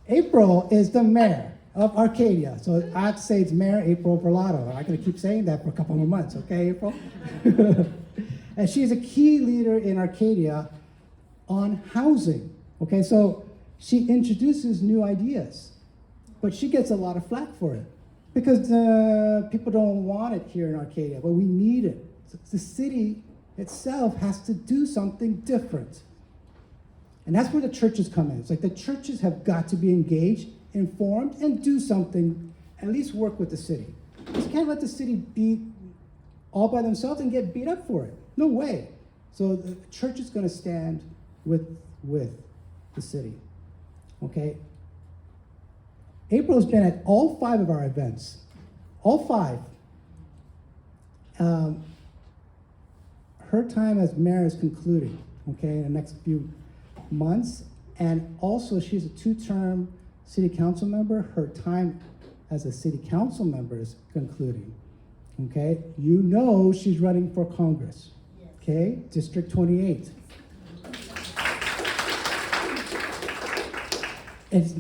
April is the mayor of Arcadia. So I have to say it's Mayor April Verlato. I'm going to keep saying that for a couple more months, okay, April? And she's a key leader in Arcadia on housing, okay? So she introduces new ideas, but she gets a lot of flack for it because people don't want it here in Arcadia, but we need it. So the city itself has to do something different. And that's where the churches come in. It's like the churches have got to be engaged, informed, and do something, at least work with the city. You can't let the city be all by themselves and get beat up for it. No way. So the church is going to stand with the city, okay? April's been at all 5 of our events, all 5. Her time as mayor is concluding, okay, in the next few months, and also she's a 2-term city council member. Her time as a city council member is concluding, okay? You know she's running for Congress, okay? District 28. It's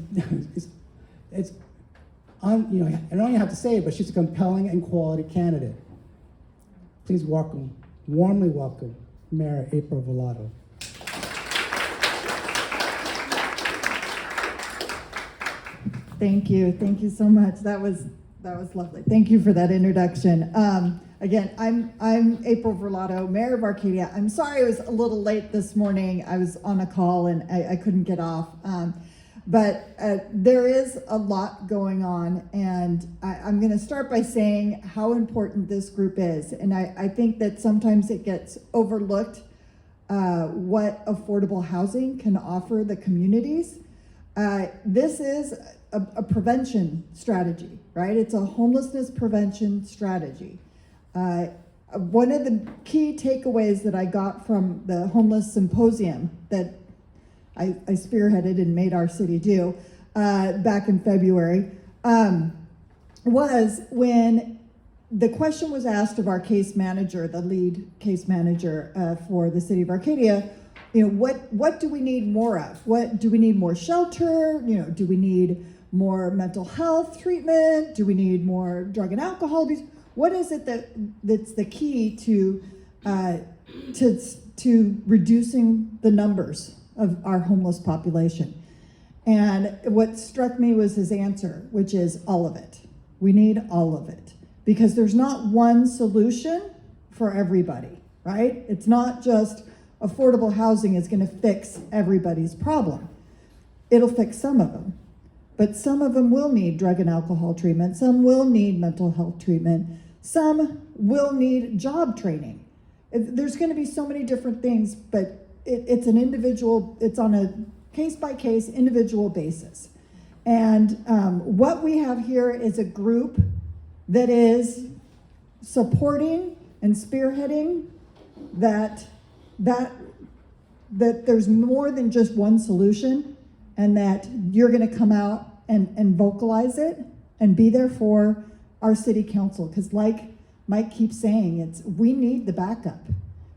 you know, I don't even have to say it, but she's a compelling and quality candidate. Please welcome, warmly welcome, Mayor April Verlato. Thank you so much. That was lovely. Thank you for that introduction. Again, I'm April Verlato, Mayor of Arcadia. I'm sorry I was a little late this morning. I was on a call and I couldn't get off. But there is a lot going on, and I'm going to start by saying how important this group is. And I think that sometimes it gets overlooked what affordable housing can offer the communities. This is a prevention strategy, right? It's a homelessness prevention strategy. One of the key takeaways that I got from the homeless symposium that I spearheaded and made our city do back in February was when the question was asked of our case manager, the lead case manager for the city of Arcadia, you know, what do we need more of? What do we need more shelter? You know, do we need more mental health treatment? Do we need more drug and alcohol abuse? What is it that's the key to reducing the numbers of our homeless population? And what struck me was his answer, which is all of it. We need all of it, because there's not one solution for everybody, right? It's not just affordable housing is going to fix everybody's problem. It'll fix some of them, but some of them will need drug and alcohol treatment. Some will need mental health treatment. Some will need job training. There's going to be so many different things, but it's an individual, it's on a case-by-case individual basis. And what we have here is a group that is supporting and spearheading that there's more than just one solution, and that you're going to come out and vocalize it and be there for our city council. Because like Mike keeps saying, we need the backup.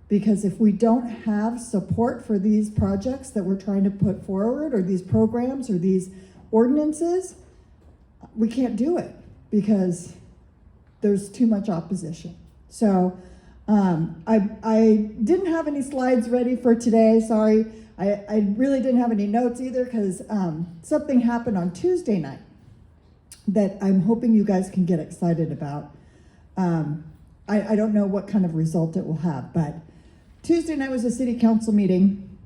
Because if we don't have support for these projects that we're trying to put forward, or these programs or these ordinances, we can't do it because there's too much opposition. So I didn't have any slides ready for today, sorry. I really didn't have any notes either, because something happened on Tuesday night that I'm hoping you guys can get excited about. I don't know what kind of result it will have, but Tuesday night was a city council meeting,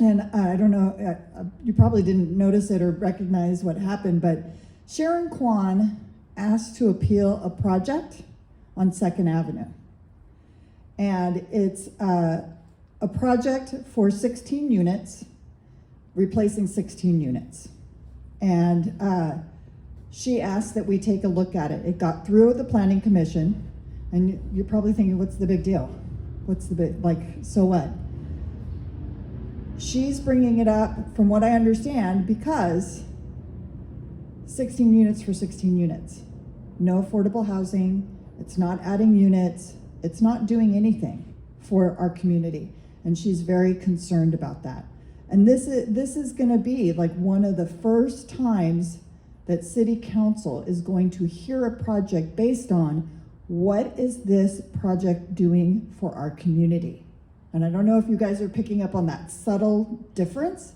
and I don't know, you probably didn't notice it or recognize what happened, but Sharon Kwan asked to appeal a project on 2nd Avenue. And it's a project for 16 units, replacing 16 units. And she asked that we take a look at it. It got through the planning commission, and you're probably thinking, what's the big deal? What's the big, like, so what? She's bringing it up, from what I understand, because 16 units for 16 units. No affordable housing, it's not adding units, it's not doing anything for our community. And she's very concerned about that. And this is gonna be like one of the first times that city council is going to hear a project based on what is this project doing for our community. And I don't know if you guys are picking up on that subtle difference.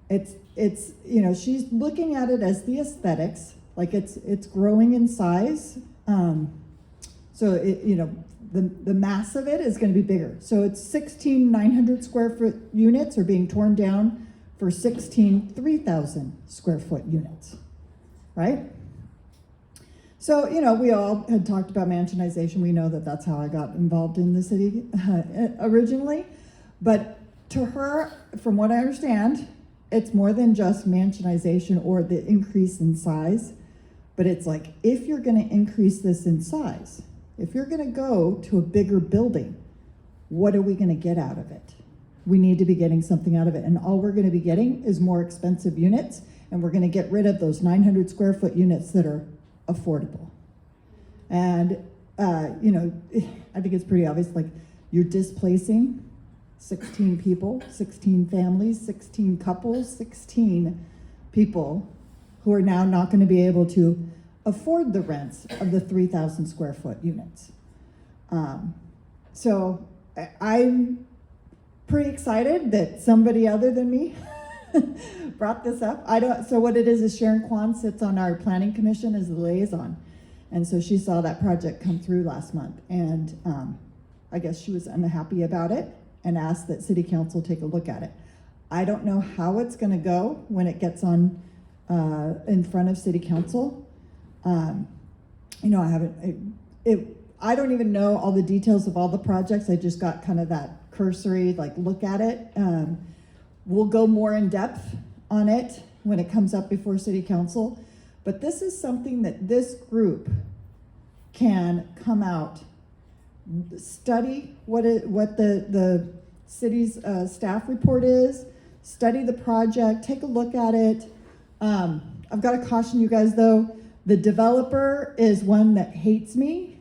It's you know, she's looking at it as the aesthetics, like it's growing in size. So it, you know, the mass of it is going to be bigger. So it's 16 900 square foot units are being torn down for 16 3,000 square foot units, right? So, you know, we all had talked about mansionization. We know that that's how I got involved in the city originally. But to her, from what I understand, it's more than just mansionization or the increase in size. But it's like, if you're going to increase this in size, if you're going to go to a bigger building, what are we going to get out of it? We need to be getting something out of it. And all we're going to be getting is more expensive units. And we're going to get rid of those 900 square foot units that are affordable. And, you know, I think it's pretty obvious, like you're displacing 16 people, 16 families, 16 couples, 16 people who are now not going to be able to afford the rents of the 3,000 square foot units. So I'm pretty excited that somebody other than me brought this up. So what it is Sharon Kwan sits on our planning commission as the liaison. And so she saw that project come through last month. And I guess she was unhappy about it and asked that city council take a look at it. I don't know how it's gonna go when it gets on in front of city council. You know, I don't even know all the details of all the projects. I just got kind of that cursory, like, look at it. We'll go more in depth on it when it comes up before city council. But this is something that this group can come out, study what the city's staff report is, study the project, take a look at it. I've got to caution you guys though, the developer is one that hates me.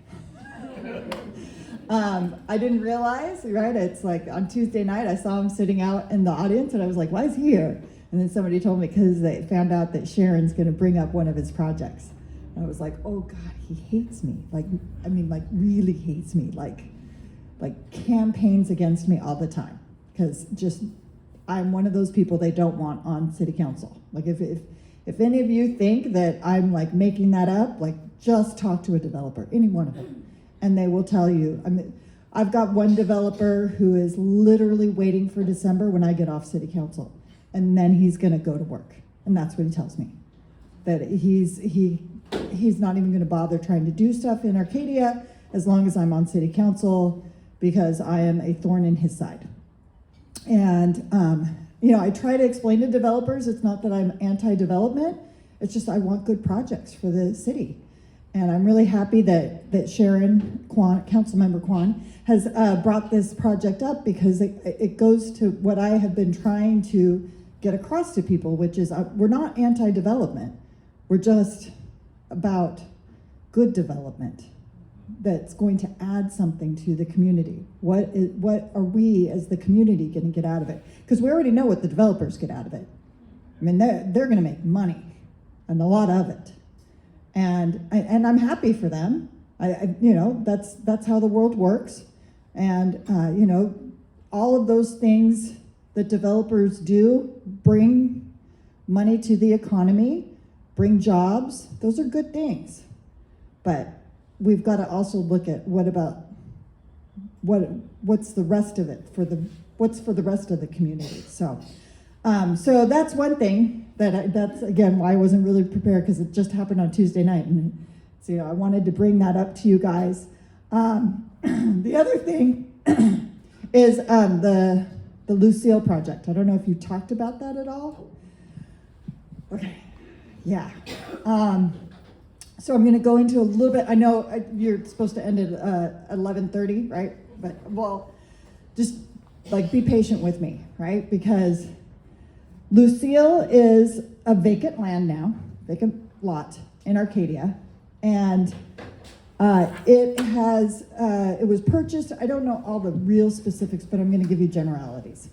I didn't realize, right? It's like on Tuesday night, I saw him sitting out in the audience and I was like, why is he here? And then somebody told me because they found out that Sharon's gonna bring up one of his projects. And I was like, oh God, he hates me. Like, I mean, like really hates me. Like campaigns against me all the time. Because just, I'm one of those people they don't want on city council. Like if any of you think that I'm like making that up, like just talk to a developer, any one of them. And they will tell you. I mean, I've got one developer who is literally waiting for December when I get off city council. And then he's gonna go to work. And that's what he tells me. That he's not even gonna bother trying to do stuff in Arcadia as long as I'm on city council because I am a thorn in his side. And you know, I try to explain to developers, it's not that I'm anti-development, it's just I want good projects for the city. And I'm really happy that Sharon Kwan, Councilmember Kwan, has brought this project up because it goes to what I have been trying to get across to people, which is we're not anti-development. We're just about good development that's going to add something to the community. What are we as the community going to get out of it? Because we already know what the developers get out of it. I mean, they're going to make money, and a lot of it. And I'm happy for them. You know, that's how the world works. And you know, all of those things that developers do bring money to the economy, bring jobs. Those are good things. But we've got to also look at what's the rest of it what's for the rest of the community. So that's one thing that's again why I wasn't really prepared, because it just happened on Tuesday night, and so I wanted to bring that up to you guys. The other thing is the Lucille project. I don't know if you talked about that at all. Okay, yeah. So I'm going to go into a little bit. I know you're supposed to end at 11:30, right? But well, just like be patient with me, right? Because Lucille is a vacant land now, vacant lot in Arcadia, and it was purchased. I don't know all the real specifics, but I'm going to give you generalities.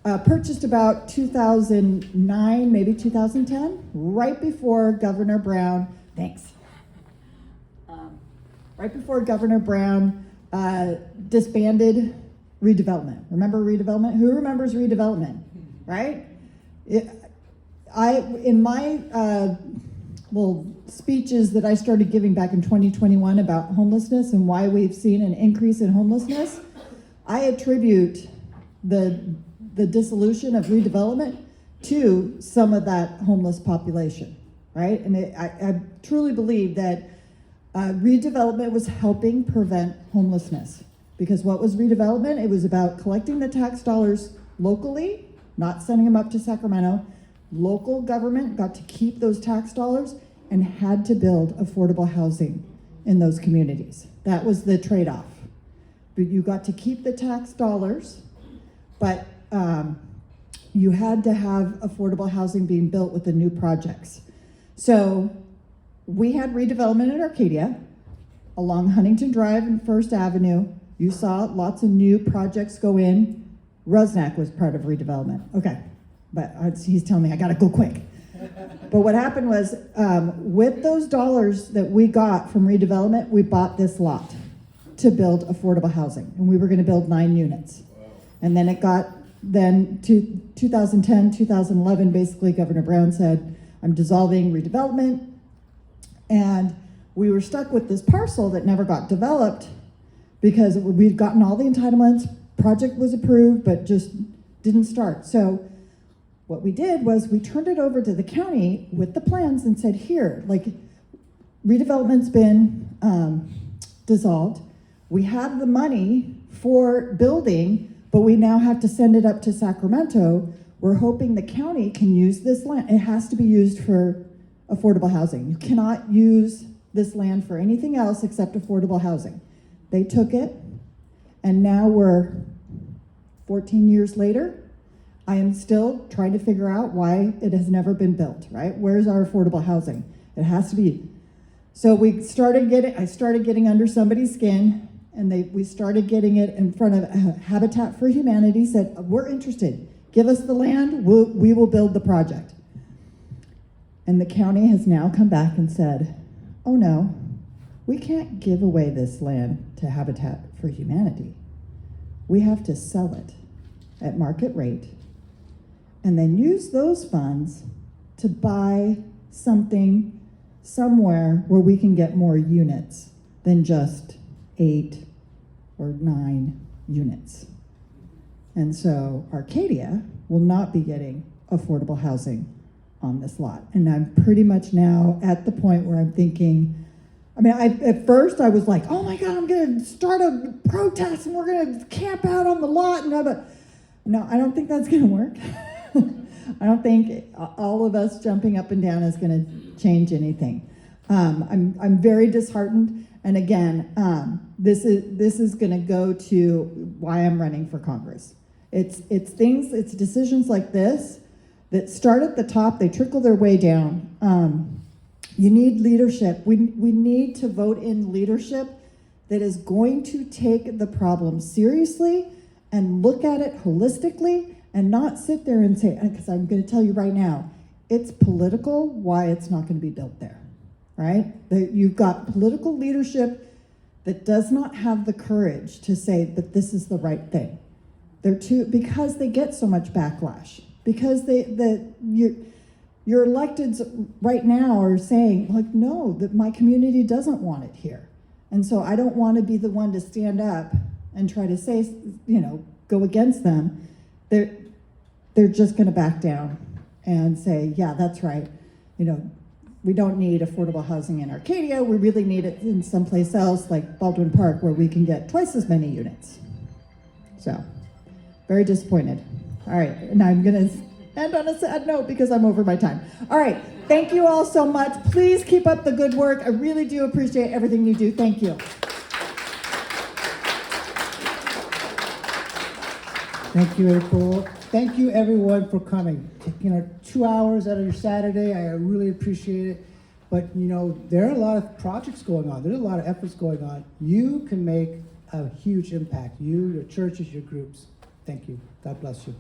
purchased about 2009, maybe 2010, right before Governor Brown, thanks. Right before Governor Brown disbanded redevelopment. Remember redevelopment? Who remembers redevelopment, right? In my speeches that I started giving back in 2021 about homelessness and why we've seen an increase in homelessness, I attribute the dissolution of redevelopment to some of that homeless population, right? And I truly believe that redevelopment was helping prevent homelessness. Because what was redevelopment? It was about collecting the tax dollars locally, not sending them up to Sacramento. Local government got to keep those tax dollars and had to build affordable housing in those communities. That was the trade-off. But you got to keep the tax dollars, but you had to have affordable housing being built with the new projects. So we had redevelopment in Arcadia along Huntington Drive and First Avenue. You saw lots of new projects go in. Rusnak was part of redevelopment. Okay, but he's telling me I gotta go quick. But what happened was, with those dollars that we got from redevelopment, we bought this lot to build affordable housing. And we were gonna build 9 units. Wow. And then to 2010, 2011, basically Governor Brown said, I'm dissolving redevelopment. And we were stuck with this parcel that never got developed because we'd gotten all the entitlements, project was approved, but just didn't start. So what we did was we turned it over to the county with the plans and said, here, like, redevelopment's been dissolved. We have the money for building, but we now have to send it up to Sacramento. We're hoping the county can use this land. It has to be used for affordable housing. You cannot use this land for anything else except affordable housing. They took it, and now we're 14 years later. I am still trying to figure out why it has never been built, right? Where's our affordable housing? It has to be. So I started getting under somebody's skin, and we started getting it in front of Habitat for Humanity, said, we're interested. Give us the land, we will build the project. And the county has now come back and said, oh no, we can't give away this land to Habitat for Humanity. We have to sell it at market rate and then use those funds to buy something somewhere where we can get more units than just 8 or 9 units. And so Arcadia will not be getting affordable housing on this lot. And I'm pretty much now at the point where I'm thinking, at first I was like, oh my God, I'm gonna start a protest and we're gonna camp out on the lot. No, I don't think that's gonna work. I don't think all of us jumping up and down is gonna change anything. I'm very disheartened. And again, this is gonna go to why I'm running for Congress. It's decisions like this that start at the top, they trickle their way down. You need leadership. We need to vote in leadership that is going to take the problem seriously and look at it holistically and not sit there and say, because I'm going to tell you right now, it's political why it's not going to be built there, right? You've got political leadership that does not have the courage to say that this is the right thing. Because they get so much backlash. Because your electeds right now are saying, like, no, that my community doesn't want it here. And so I don't want to be the one to stand up and try to say, go against them. They're just going to back down and say, yeah, that's right. We don't need affordable housing in Arcadia. We really need it in someplace else like Baldwin Park where we can get twice as many units. So, very disappointed. All right, and I'm going to end on a sad note because I'm over my time. All right, thank you all so much. Please keep up the good work. I really do appreciate everything you do. Thank you. Thank you, April. Thank you, everyone, for coming. 2 hours out of your Saturday, I really appreciate it. But, there are a lot of projects going on. There's a lot of efforts going on. You can make a huge impact. You, your churches, your groups. Thank you. God bless you.